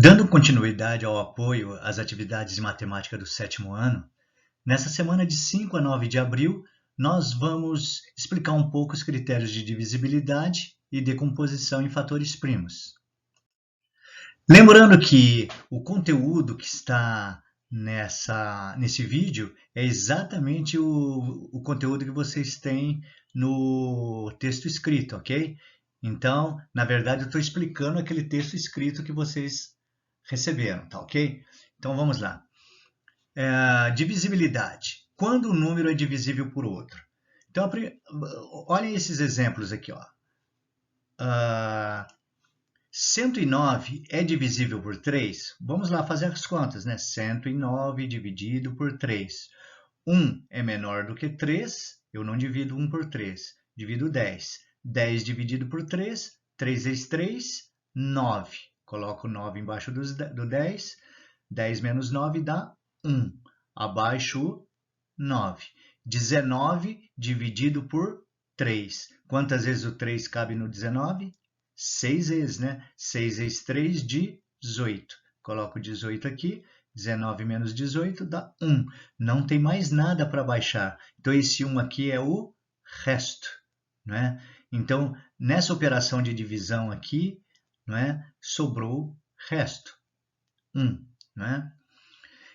Dando continuidade ao apoio às atividades de matemática do 7º ano, nessa semana de 5 a 9 de abril, nós vamos explicar um pouco os critérios de divisibilidade e decomposição em fatores primos. Lembrando que o conteúdo que está nesse vídeo é exatamente o conteúdo que vocês têm no texto escrito, ok? Então, na verdade, eu estou explicando aquele texto escrito que vocês receberam, tá ok? Então, vamos lá. Divisibilidade. Quando um número é divisível por outro? Então, olhem esses exemplos aqui, ó. 109 é divisível por 3? Vamos lá fazer as contas, né? 109 dividido por 3. 1 é menor do que 3, eu não divido 1 por 3, divido 10. 10 dividido por 3, 3 vezes 3, 9. Coloco 9 embaixo do 10, 10 menos 9 dá 1. Abaixo 9. 19 dividido por 3. Quantas vezes o 3 cabe no 19? 6 vezes, né? 6 vezes 3, 18. Coloco 18 aqui, 19 menos 18 dá 1. Não tem mais nada para baixar. Então, esse 1 aqui é o resto, né? Então, nessa operação de divisão aqui, né, sobrou resto, 1, né?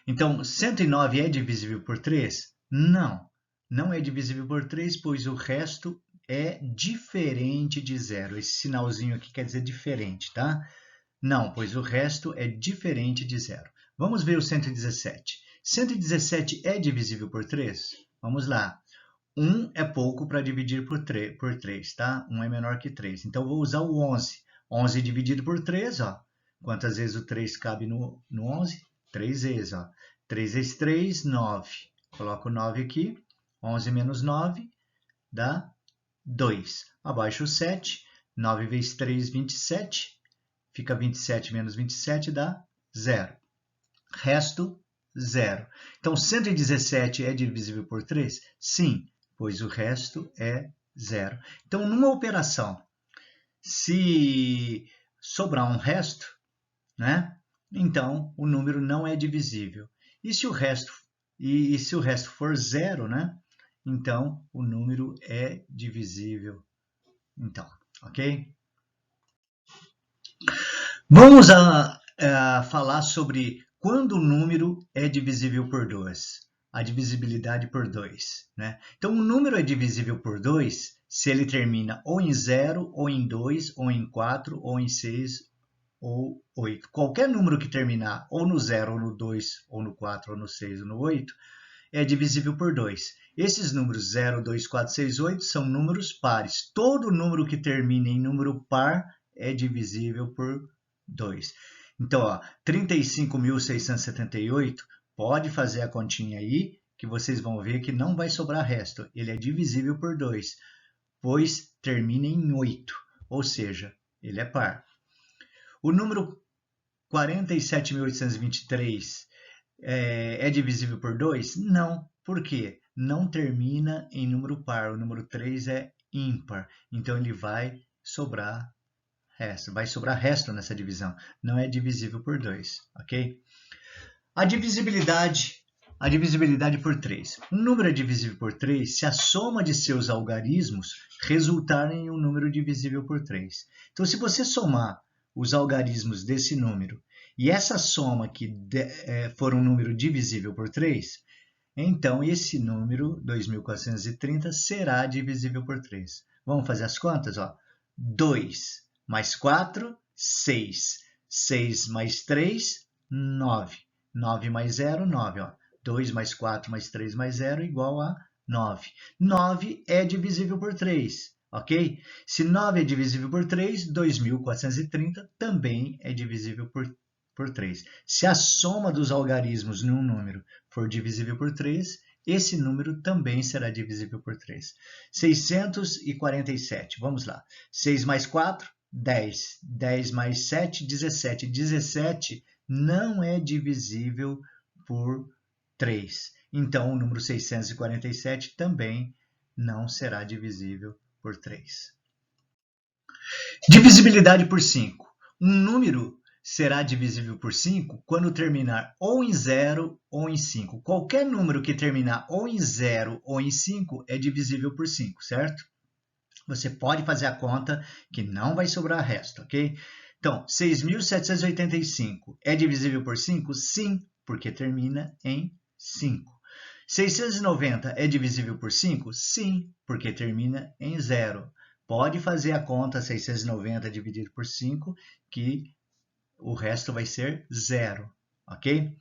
Então, 109 é divisível por 3? Não, não é divisível por 3, pois o resto é diferente de zero. Esse sinalzinho aqui quer dizer diferente, tá? Não, pois o resto é diferente de zero. Vamos ver o 117. 117 é divisível por 3? Vamos lá. 1 é pouco para dividir por 3, tá? 1 é menor que 3. Então, vou usar o 11. 11 dividido por 3, ó. Quantas vezes o 3 cabe no 11? 3 vezes, ó. 3 vezes 3, 9. Coloco 9 aqui. 11 menos 9 dá 2. Abaixo o 7. 9 vezes 3, 27. Fica 27 menos 27 dá 0. Resto, 0. Então, 117 é divisível por 3? Sim, pois o resto é 0. Então, numa operação, se sobrar um resto, né? Então, o número não é divisível. E se o resto for 0, né? Então, o número é divisível. Então, ok? Vamos falar sobre quando o número é divisível por 2. A divisibilidade por 2. Né? Então, o número é divisível por 2 se ele termina ou em 0, ou em 2, ou em 4, ou em 6, ou 8. Qualquer número que terminar ou no 0, ou no 2, ou no 4, ou no 6, ou no 8, é divisível por 2. Esses números 0, 2, 4, 6, 8 são números pares. Todo número que termina em número par é divisível por 2. Então, ó, 35.678, pode fazer a continha aí, que vocês vão ver que não vai sobrar resto. Ele é divisível por 2, pois termina em 8, ou seja, ele é par. O número 47.823 é divisível por 2? Não. Por quê? Não termina em número par. O número 3 é ímpar. Então, ele vai sobrar resto. Vai sobrar resto nessa divisão. Não é divisível por 2, ok? A divisibilidade por 3. Um número é divisível por 3 se a soma de seus algarismos resultar em um número divisível por 3. Então, se você somar os algarismos desse número e essa soma que for um número divisível por 3, então esse número, 2.430, será divisível por 3. Vamos fazer as contas? Ó. 2 mais 4, 6. 6 mais 3, 9. 9 mais 0, 9. Ó. 2 mais 4 mais 3 mais 0 igual a 9. 9 é divisível por 3. Ok? Se 9 é divisível por 3, 2.430 também é divisível por 3. Se a soma dos algarismos num número for divisível por 3, esse número também será divisível por 3. 647, vamos lá. 6 mais 4, 10. 10 mais 7, 17. 17 não é divisível por 3. Então, o número 647 também não será divisível por 3. Divisibilidade por 5. Um número será divisível por 5 quando terminar ou em 0 ou em 5. Qualquer número que terminar ou em 0 ou em 5 é divisível por 5, certo? Você pode fazer a conta que não vai sobrar resto, ok? Então, 6.785 é divisível por 5? Sim, porque termina em 5. 690 é divisível por 5? Sim, porque termina em 0. Pode fazer a conta 690 dividido por 5, que o resto vai ser 0, ok?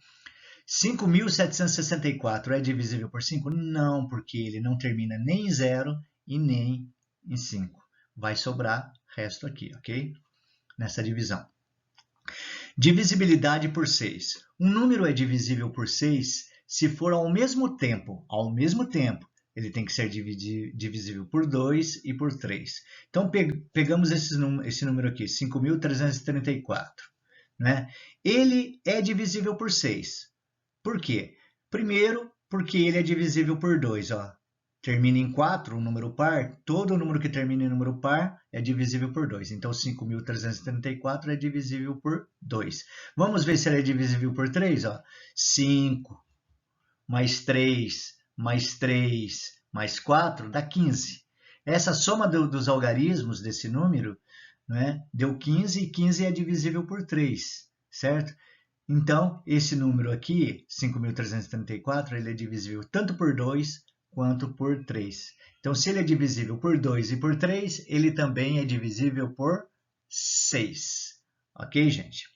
5.764 é divisível por 5? Não, porque ele não termina nem em 0 e nem em 5. Vai sobrar resto aqui, ok? Nessa divisão. Divisibilidade por 6. Um número é divisível por 6 se for ao mesmo tempo, ele tem que ser divisível por 2 e por 3. Então, pegamos esse número aqui, 5.334. Né? Ele é divisível por 6. Por quê? Primeiro, porque ele é divisível por 2. Ó. Termina em 4, um número par. Todo número que termina em número par é divisível por 2. Então, 5.334 é divisível por 2. Vamos ver se ele é divisível por 3. Ó. 5 mais 3 mais 3 mais 4 dá 15. Essa soma dos algarismos desse número, né, deu 15 e 15 é divisível por 3, certo? Então, esse número aqui, 5.334, ele é divisível tanto por 2 quanto por 3. Então, se ele é divisível por 2 e por 3, ele também é divisível por 6. Ok, gente?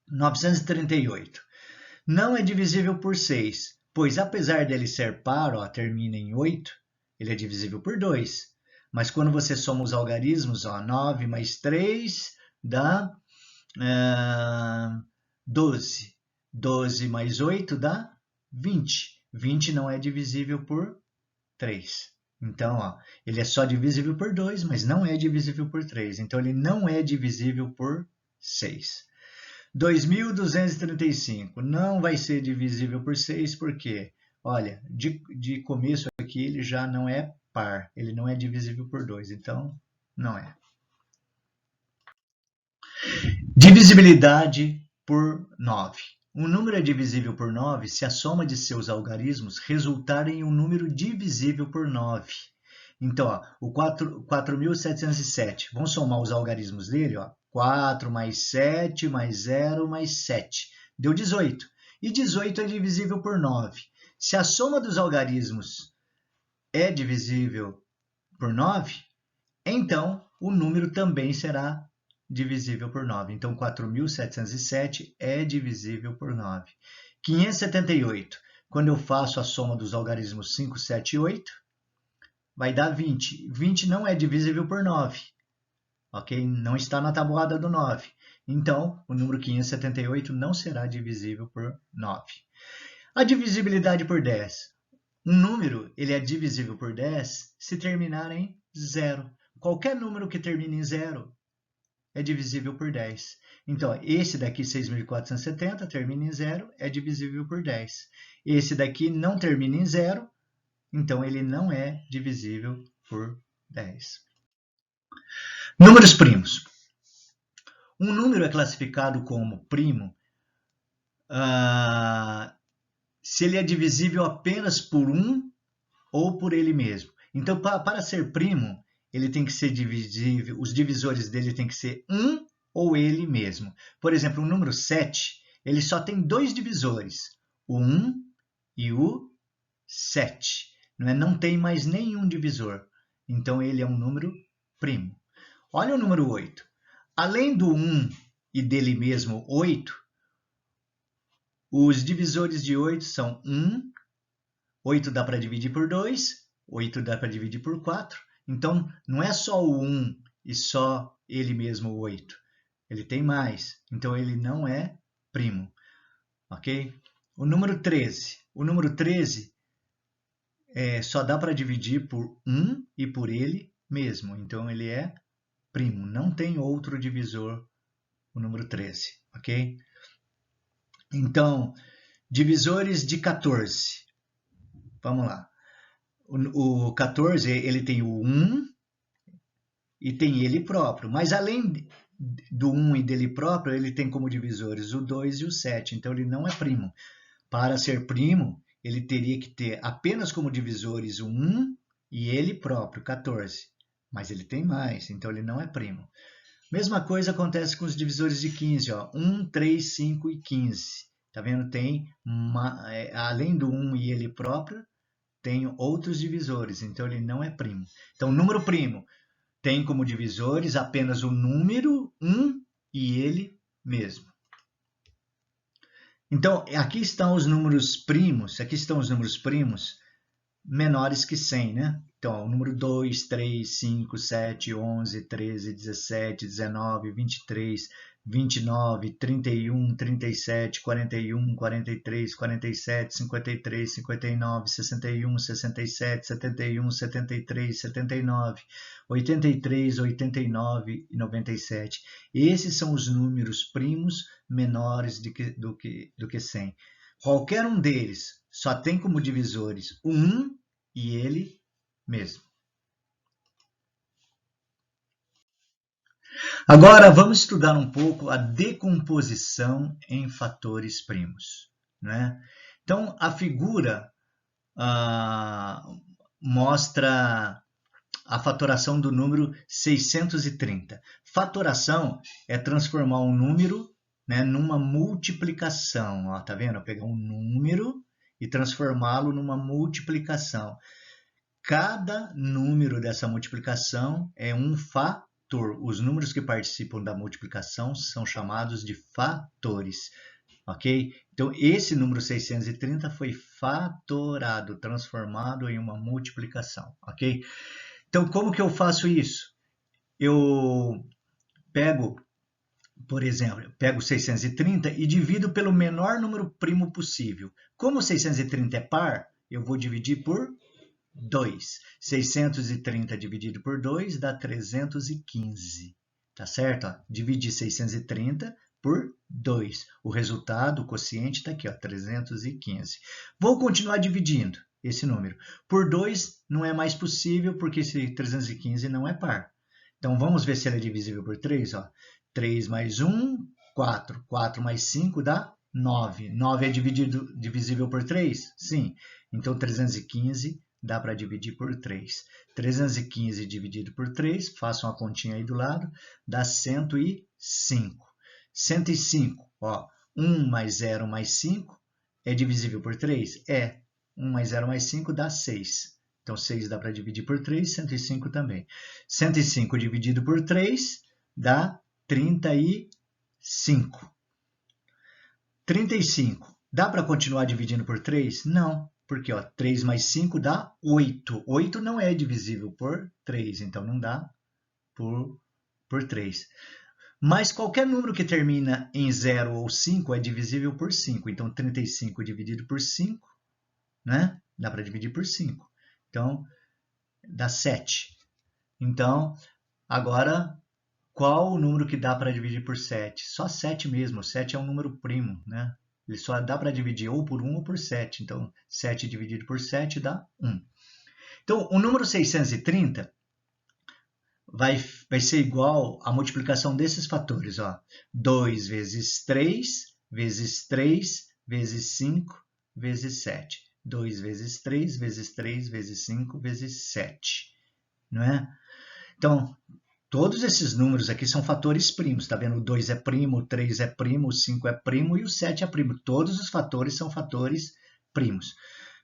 938. Não é divisível por 6, pois apesar dele ser par, ó, termina em 8, ele é divisível por 2. Mas quando você soma os algarismos, ó, 9 mais 3 dá 12. 12 mais 8 dá 20. 20 não é divisível por 3. Então, ó, ele é só divisível por 2, mas não é divisível por 3. Então, ele não é divisível por 6. 2.235 não vai ser divisível por 6, porque, olha, de começo aqui ele já não é par, ele não é divisível por 2, então não é. Divisibilidade por 9. Um número é divisível por 9 se a soma de seus algarismos resultar em um número divisível por 9. Então, ó, o 4.707, vamos somar os algarismos dele, ó. 4 mais 7 mais 0 mais 7, deu 18. E 18 é divisível por 9. Se a soma dos algarismos é divisível por 9, então o número também será divisível por 9. Então, 4.707 é divisível por 9. 578, quando eu faço a soma dos algarismos 5, 7 e 8, vai dar 20. 20 não é divisível por 9. Ok? Não está na tabuada do 9. Então, o número 578 não será divisível por 9. A divisibilidade por 10. Um número ele é divisível por 10 se terminar em 0. Qualquer número que termine em 0 é divisível por 10. Então, esse daqui, 6.470, termina em 0, é divisível por 10. Esse daqui não termina em 0, então ele não é divisível por 10. Números primos. Um número é classificado como primo se ele é divisível apenas por 1 ou por ele mesmo. Então, para ser primo, ele tem que ser divisível, os divisores dele tem que ser 1 ou ele mesmo. Por exemplo, o número 7, ele só tem 2 divisores, o 1 e o 7. Não tem mais nenhum divisor. Então, ele é um número primo. Olha o número 8. Além do 1 e dele mesmo, 8, os divisores de 8 são 1, 8 dá para dividir por 2, 8 dá para dividir por 4. Então, não é só o 1 e só ele mesmo o 8. Ele tem mais. Então, ele não é primo. Ok? O número 13. O número 13 só dá para dividir por 1 e por ele mesmo. Então, ele é primo. Não tem outro divisor o número 13. Ok? Então, divisores de 14. Vamos lá. O 14, ele tem o 1 e tem ele próprio. Mas além do 1 e dele próprio, ele tem como divisores o 2 e o 7. Então ele não é primo. Para ser primo, ele teria que ter apenas como divisores o 1 e ele próprio, 14. Mas ele tem mais, então ele não é primo. Mesma coisa acontece com os divisores de 15, ó, 1, 3, 5 e 15. Tá vendo? Tem, além do 1 e ele próprio, tem outros divisores, então ele não é primo. Então, o número primo tem como divisores apenas o número 1 e ele mesmo. Então, aqui estão os números primos menores que 100, né? Então, o número 2, 3, 5, 7, 11, 13, 17, 19, 23, 29, 31, 37, 41, 43, 47, 53, 59, 61, 67, 71, 73, 79, 83, 89 e 97. Esses são os números primos menores do que 100. Qualquer um deles só tem como divisores o 1 e ele mesmo. Agora vamos estudar um pouco a decomposição em fatores primos, né? Então a figura mostra a fatoração do número 630. Fatoração é transformar um número, né, numa multiplicação. Ó, tá vendo? Pegar um número e transformá-lo numa multiplicação. Cada número dessa multiplicação é um fator. Os números que participam da multiplicação são chamados de fatores. Ok? Então, esse número 630 foi fatorado, transformado em uma multiplicação. Ok? Então, como que eu faço isso? Eu pego, por exemplo, pego 630 e divido pelo menor número primo possível. Como 630 é par, eu vou dividir por 2. 630 dividido por 2 dá 315. Tá certo? Ó, dividir 630 por 2. O resultado, o quociente está aqui, ó, 315. Vou continuar dividindo esse número. Por 2 não é mais possível, porque esse 315 não é par. Então, vamos ver se ele é divisível por 3. Ó. 3 mais 1, 4. 4 mais 5 dá 9. 9 é divisível por 3? Sim. Então, 315 dá para dividir por 3. 315 dividido por 3, façam a continha aí do lado, dá 105. 105, ó, 1 mais 0 mais 5 é divisível por 3? É. 1 mais 0 mais 5 dá 6. Então, 6 dá para dividir por 3, 105 também. 105 dividido por 3 dá 35. 35. Dá para continuar dividindo por 3? Não. Porque ó, 3 mais 5 dá 8. 8 não é divisível por 3, então não dá por 3. Mas qualquer número que termina em 0 ou 5 é divisível por 5. Então, 35 dividido por 5, né? Dá para dividir por 5. Então, dá 7. Então, agora, qual o número que dá para dividir por 7? Só 7 mesmo. 7 é um número primo, né? Ele só dá para dividir ou por 1 ou por 7. Então, 7 dividido por 7 dá 1. Então, o número 630 vai ser igual à multiplicação desses fatores. Ó. 2 vezes 3, vezes 3, vezes 5, vezes 7. 2 vezes 3, vezes 3, vezes 5, vezes 7. Não é? Então, todos esses números aqui são fatores primos, tá vendo? O 2 é primo, o 3 é primo, o 5 é primo e o 7 é primo. Todos os fatores são fatores primos.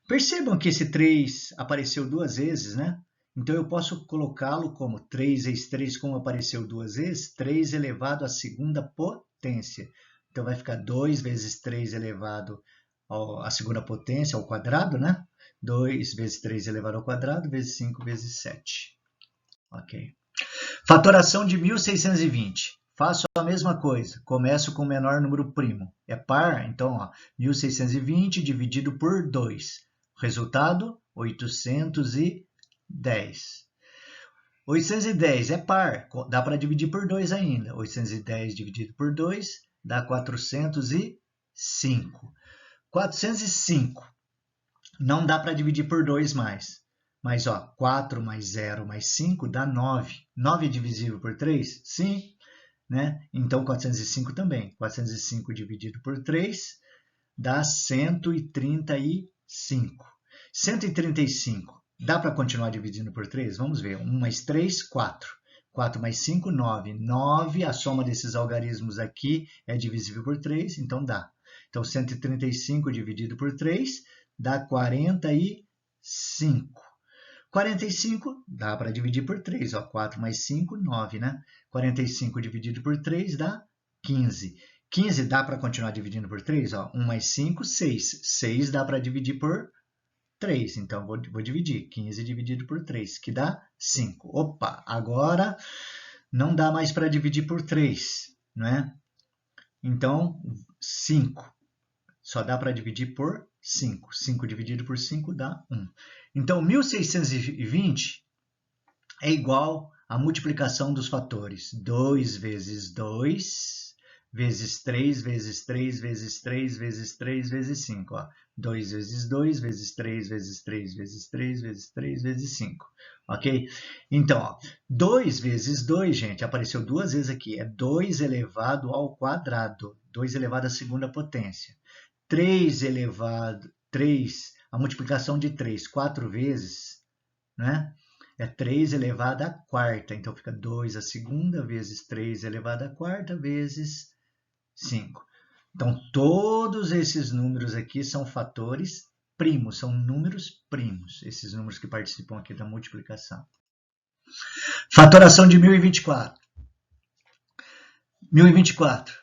Percebam que esse 3 apareceu duas vezes, né? Então, eu posso colocá-lo como 3 vezes 3, como apareceu duas vezes, 3 elevado à segunda potência. Então, vai ficar 2 vezes 3 elevado à segunda potência, ao quadrado, né? 2 vezes 3 elevado ao quadrado, vezes 5 vezes 7. Ok. Fatoração de 1620. Faço a mesma coisa. Começo com o menor número primo. É par, então, ó, 1620 dividido por 2. Resultado, 810. 810 é par. Dá para dividir por 2 ainda. 810 dividido por 2 dá 405. 405. Não dá para dividir por 2 mais. Mas, ó, 4 mais 0 mais 5 dá 9. 9 é divisível por 3? Sim, né? Então, 405 também. 405 dividido por 3 dá 135. 135, dá para continuar dividindo por 3? Vamos ver. 1 mais 3, 4. 4 mais 5, 9. 9, a soma desses algarismos aqui é divisível por 3, então dá. Então, 135 dividido por 3 dá 45. 45 dá para dividir por 3. Ó, 4 mais 5, 9, né? 45 dividido por 3 dá 15. 15 dá para continuar dividindo por 3? Ó, 1 mais 5, 6. 6 dá para dividir por 3. Então, vou dividir. 15 dividido por 3, que dá 5. Opa, agora não dá mais para dividir por 3, não é? Então, 5. Só dá para dividir por 5. 5 dividido por 5 dá 1. Então, 1620 é igual à multiplicação dos fatores 2 vezes 2, vezes 3, vezes 3, vezes 3, vezes 3, vezes 5. Ó. 2 vezes 2, vezes 3, vezes 3, vezes 3, vezes 3, vezes 5. Ok? Então, ó, 2 vezes 2, gente, apareceu duas vezes aqui. É 2 elevado ao quadrado. 2 elevado à segunda potência. 3 elevado... 3, a multiplicação de 3 4 vezes, né? É 3 elevado à quarta. Então, fica 2 à segunda vezes 3 elevado à quarta vezes 5. Então, todos esses números aqui são fatores primos, são números primos, esses números que participam aqui da multiplicação. Fatoração de 1024. 1024.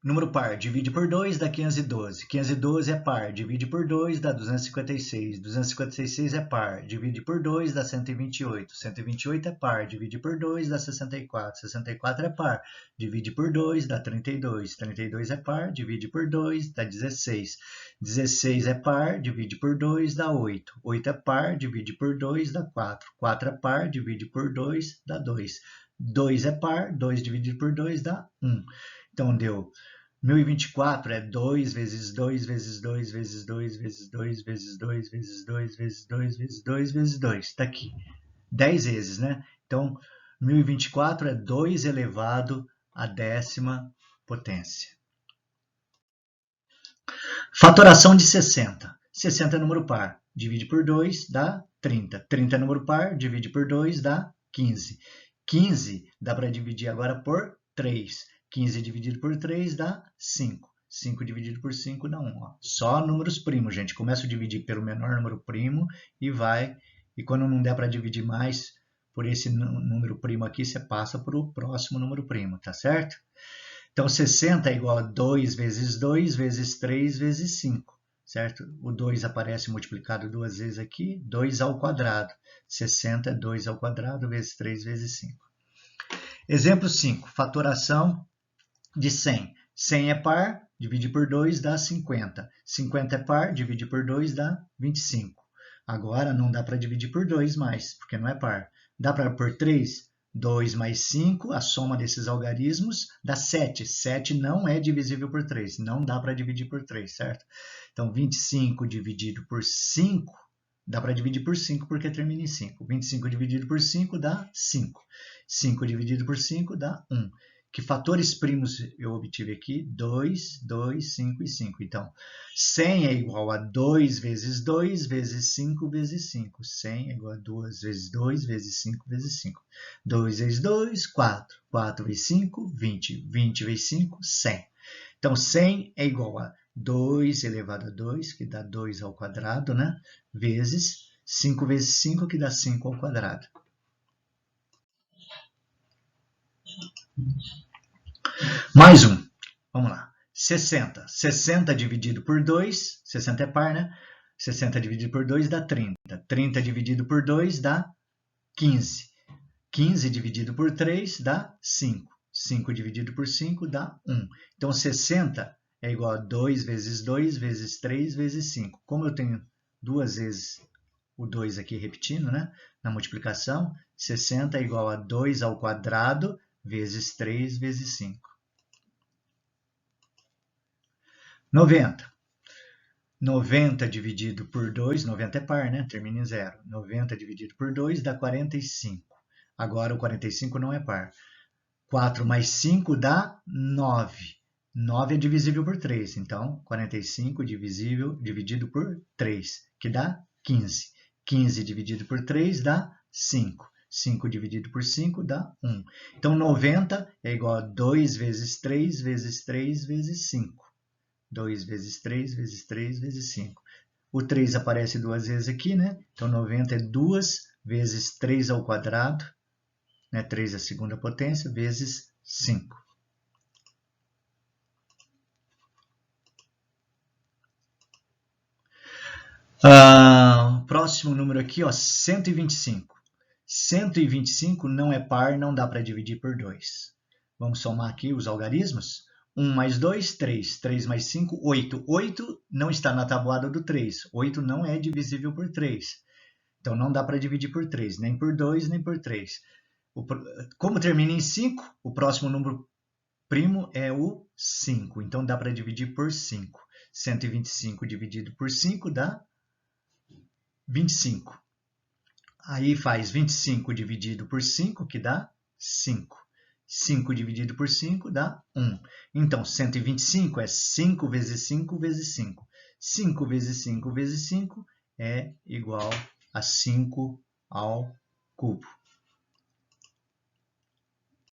Número par, divide por 2, dá 512. 512 é par, divide por 2, dá 256. 256 é par, divide por 2, dá 128. 128 é par, divide por 2, dá 64. 64 é par, divide por 2, dá 32. 32 é par, divide por 2, dá 16. 16 é par, divide por 2, dá 8. 8 é par, divide por 2, dá 4. 4 é par, divide por 2, dá 2. 2 é par, 2 dividido por 2 dá 1. Então, deu 1024 é 2 vezes 2 vezes 2 vezes 2 vezes 2 vezes 2 vezes 2 vezes 2 vezes 2 vezes 2. Está aqui. 10 vezes, né? Então, 1024 é 2 elevado à décima potência. Fatoração de 60. 60 é número par. Divide por 2 dá 30. 30 é número par. Divide por 2 dá 15. 15 dá para dividir agora por 3. 15 dividido por 3 dá 5. 5 dividido por 5 dá 1. Ó. Só números primos, gente. Começa a dividir pelo menor número primo e vai. E quando não der para dividir mais por esse número primo aqui, você passa para o próximo número primo, tá certo? Então, 60 é igual a 2 vezes 2 vezes 3 vezes 5, certo? O 2 aparece multiplicado duas vezes aqui, 2 ao quadrado. 60 é 2 ao quadrado vezes 3 vezes 5. Exemplo 5, fatoração de 100. 100 é par, divide por 2 dá 50. 50 é par, divide por 2 dá 25. Agora não dá para dividir por 2 mais, porque não é par. Dá para por 3? 2 mais 5, a soma desses algarismos dá 7. 7 não é divisível por 3, não dá para dividir por 3, certo? Então, 25 dividido por 5, dá para dividir por 5 porque termina em 5. 25 dividido por 5 dá 5. 5 dividido por 5 dá 1. Que fatores primos eu obtive aqui? 2, 2, 5 e 5. Então, 100 é igual a 2 vezes 2 vezes 5 vezes 5. 100 é igual a 2 vezes 2 vezes 5 vezes 5. 2 vezes 2, 4. 4 vezes 5, 20. 20 vezes 5, 100. Então, 100 é igual a 2 elevado a 2, que dá 2 ao quadrado, né? Vezes 5 vezes 5, que dá 5 ao quadrado. Mais um. Vamos lá. 60. 60 dividido por 2, 60 é par, né? 60 dividido por 2 dá 30. 30 dividido por 2 dá 15. 15 dividido por 3 dá 5. 5 dividido por 5 dá 1. Então, 60 é igual a 2 vezes 2 vezes 3 vezes 5. Como eu tenho duas vezes o 2 aqui repetindo, né? Na multiplicação, 60 é igual a 2 ao quadrado vezes 3 vezes 5. 90. 90 dividido por 2, 90 é par, né? Termina em 0. 90 dividido por 2 dá 45. Agora o 45 não é par. 4 mais 5 dá 9. 9 é divisível por 3, então 45 dividido por 3, que dá 15. 15 dividido por 3 dá 5. 5 dividido por 5 dá 1. Então 90 é igual a 2 vezes 3 vezes 3 vezes 5. 2 vezes 3 vezes 3 vezes 5. O 3 aparece duas vezes aqui, né? Então 90 é 2 vezes 3 ao quadrado, né? 3 é a segunda potência, vezes 5. Próximo número aqui, ó, 125. 125 não é par, não dá para dividir por 2. Vamos somar aqui os algarismos. 1 mais 2, 3. 3 mais 5, 8. 8 não está na tabuada do 3. 8 não é divisível por 3. Então não dá para dividir por 3, nem por 2, nem por 3. Como termina em 5, o próximo número primo é o 5. Então dá para dividir por 5. 125 dividido por 5 dá 25. Aí faz 25 dividido por 5, que dá 5. 5 dividido por 5 dá 1. Então, 125 é 5 vezes 5 vezes 5. 5 vezes 5 vezes 5 é igual a 5 ao cubo.